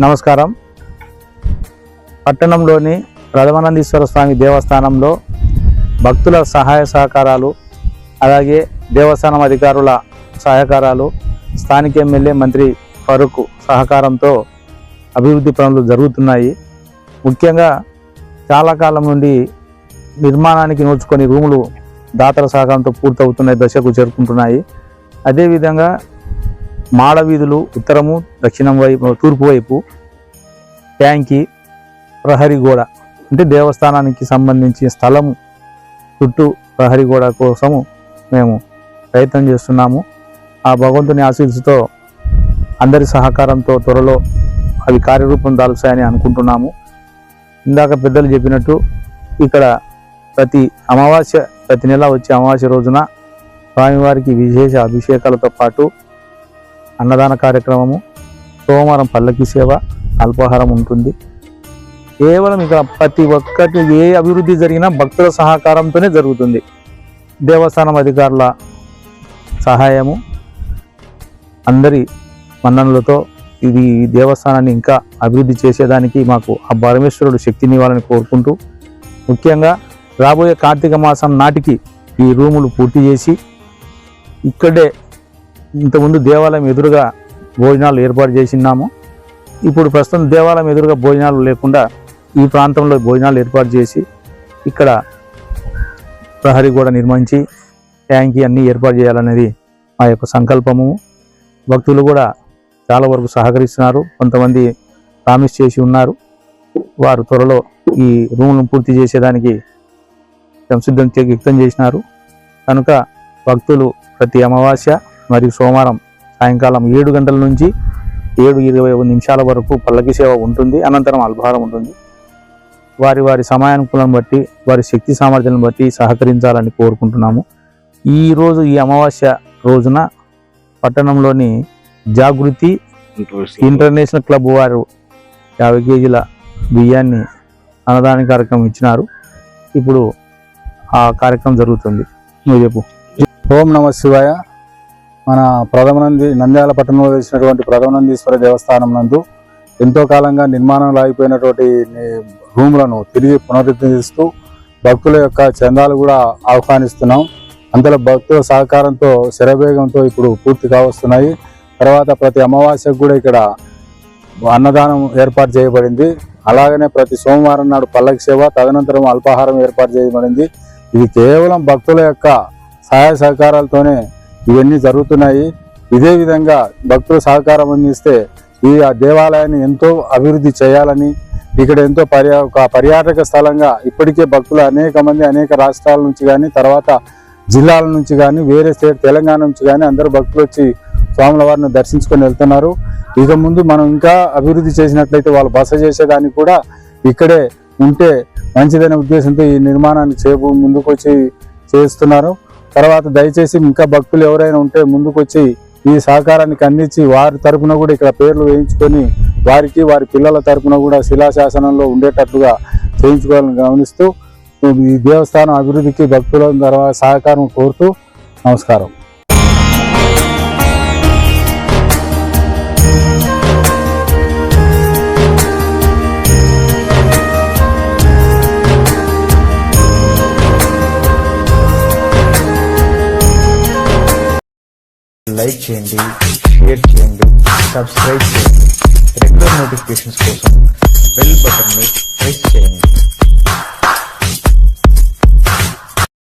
నమస్కారం. పట్టణంలోని ప్రథమానందీశ్వర స్వామి దేవస్థానంలో భక్తుల సహాయ సహకారాలు, అలాగే దేవస్థానం అధికారుల సహకారాలు, స్థానిక ఎమ్మెల్యే మంత్రి ఫరూక్ సహకారంతో అభివృద్ధి పనులు జరుగుతున్నాయి. ముఖ్యంగా చాలా కాలం నుండి నిర్మాణానికి నోచుకొని రూములు దాతల సహకారంతో పూర్తవుతున్న దశకు చేరుకుంటున్నాయి. అదేవిధంగా మాడ వీధులు ఉత్తరము, దక్షిణం వైపు, తూర్పు వైపు ట్యాంకీ, ప్రహరీ గోడ అంటే దేవస్థానానికి సంబంధించిన స్థలము చుట్టూ ప్రహరీ గోడ కోసము మేము ప్రయత్నం చేస్తున్నాము. ఆ భగవంతుని ఆశీస్సుతో అందరి సహకారంతో త్వరలో అవి కార్యరూపం దాల్చాయని అనుకుంటున్నాము. ఇందాక పెద్దలు చెప్పినట్టు ఇక్కడ ప్రతి నెల వచ్చే అమావాస్య రోజున స్వామివారికి విశేష అభిషేకాలతో పాటు అన్నదాన కార్యక్రమము, సోమవారం పల్లకి సేవ, అల్పాహారం ఉంటుంది. కేవలం ఇక్కడ ప్రతి ఒక్కటి ఏ అభివృద్ధి జరిగినా భక్తుల సహకారంతోనే జరుగుతుంది. దేవస్థానం అధికారుల సహాయము, అందరి మన్ననలతో ఇది దేవస్థానాన్ని ఇంకా అభివృద్ధి చేసేదానికి మాకు ఆ పరమేశ్వరుడు శక్తినివ్వాలని కోరుకుంటూ, ముఖ్యంగా రాబోయే కార్తీక మాసం నాటికి ఈ రూములు పూర్తి చేసి ఇక్కడే ఇంతకుముందు దేవాలయం ఎదురుగా భోజనాలు ఏర్పాటు చేసినాము. ఇప్పుడు ప్రస్తుతం దేవాలయం ఎదురుగా భోజనాలు లేకుండా ఈ ప్రాంతంలో భోజనాలు ఏర్పాటు చేసి ఇక్కడ ప్రహరీ కూడా నిర్మించి ట్యాంకీ అన్నీ ఏర్పాటు చేయాలనేది మా యొక్క సంకల్పము. భక్తులు కూడా చాలా వరకు సహకరిస్తున్నారు. కొంతమంది ప్రామిస్ చేసి ఉన్నారు. వారు త్వరలో ఈ రూములను పూర్తి చేసేదానికి సంసిద్ధం వ్యక్తం చేసినారు. కనుక భక్తులు ప్రతి అమావాస్య మరియు సోమవారం సాయంకాలం 7 గంటల నుంచి 7:20 వరకు పల్లకి సేవ ఉంటుంది. అనంతరం అల్పాహారం ఉంటుంది. వారి సమయానుకూలం బట్టి, వారి శక్తి సామర్థ్యాలను బట్టి సహకరించాలని కోరుకుంటున్నాము. ఈరోజు ఈ అమావాస్య రోజున పట్టణంలోని జాగృతి ఇంటర్నేషనల్ క్లబ్ వారు 50 కేజీల బియ్యాన్ని అన్నదాన కార్యక్రమం ఇచ్చినారు. ఇప్పుడు ఆ కార్యక్రమం జరుగుతుంది. నువ్వు చెప్పు. ఓం నమ శివాయ. మన నంద్యాల పట్టణంలో వేసినటువంటి ప్రథమానందీశ్వర దేవస్థానం నందు ఎంతో కాలంగా నిర్మాణంలో అయిపోయినటువంటి రూములను తిరిగి పునరుద్ధరిస్తూ భక్తుల యొక్క చందాలు కూడా ఆహ్వానిస్తున్నాం. అంతలో భక్తుల సహకారంతో శరవేగంతో ఇప్పుడు పూర్తి కావస్తున్నాయి. తర్వాత ప్రతి అమావాస్యకు కూడా ఇక్కడ అన్నదానం ఏర్పాటు చేయబడింది. అలాగనే ప్రతి సోమవారం నాడు పల్లకి సేవ, తదనంతరం అల్పాహారం ఏర్పాటు చేయబడింది. ఇది కేవలం భక్తుల యొక్క సహాయ సహకారాలతోనే ఇవన్నీ జరుగుతున్నాయి. ఇదే విధంగా భక్తుల సహకారం అందిస్తే ఈ దేవాలయాన్ని ఎంతో అభివృద్ధి చేయాలని, ఇక్కడ ఎంతో పర్యాటక స్థలంగా ఇప్పటికే భక్తులు అనేక రాష్ట్రాల నుంచి కానీ, తర్వాత జిల్లాల నుంచి కానీ, వేరే స్టేట్ తెలంగాణ నుంచి కానీ అందరూ భక్తులు వచ్చి స్వాముల వారిని దర్శించుకొని వెళ్తున్నారు. ఇక ముందు మనం ఇంకా అభివృద్ధి చేసినట్లయితే వాళ్ళు బస చేసేదానికి కూడా ఇక్కడే ఉంటే మంచిదనే ఉద్దేశంతో ఈ నిర్మాణాన్ని ముందుకు వచ్చి చేస్తున్నారు. తర్వాత దయచేసి ఇంకా భక్తులు ఎవరైనా ఉంటే ముందుకు వచ్చి ఈ సహకారానికి అందించి వారి తరపున కూడా ఇక్కడ పేర్లు వేయించుకొని వారికి, వారి పిల్లల తరపున కూడా శిలాశాసనంలో ఉండేటట్లుగా చేయించుకోవాలని గమనిస్తూ ఈ దేవస్థానం అభివృద్ధికి భక్తుల ద్వారా సహకారం కోరుతూ నమస్కారం. లైక్ చేయండి, షేర్ చేయండి, సబ్స్క్రైబ్ చేయండి. రెగ్యులర్ నోటిఫికేషన్స్ కోసం బెల్ బటన్ని ప్రెస్ చేయండి.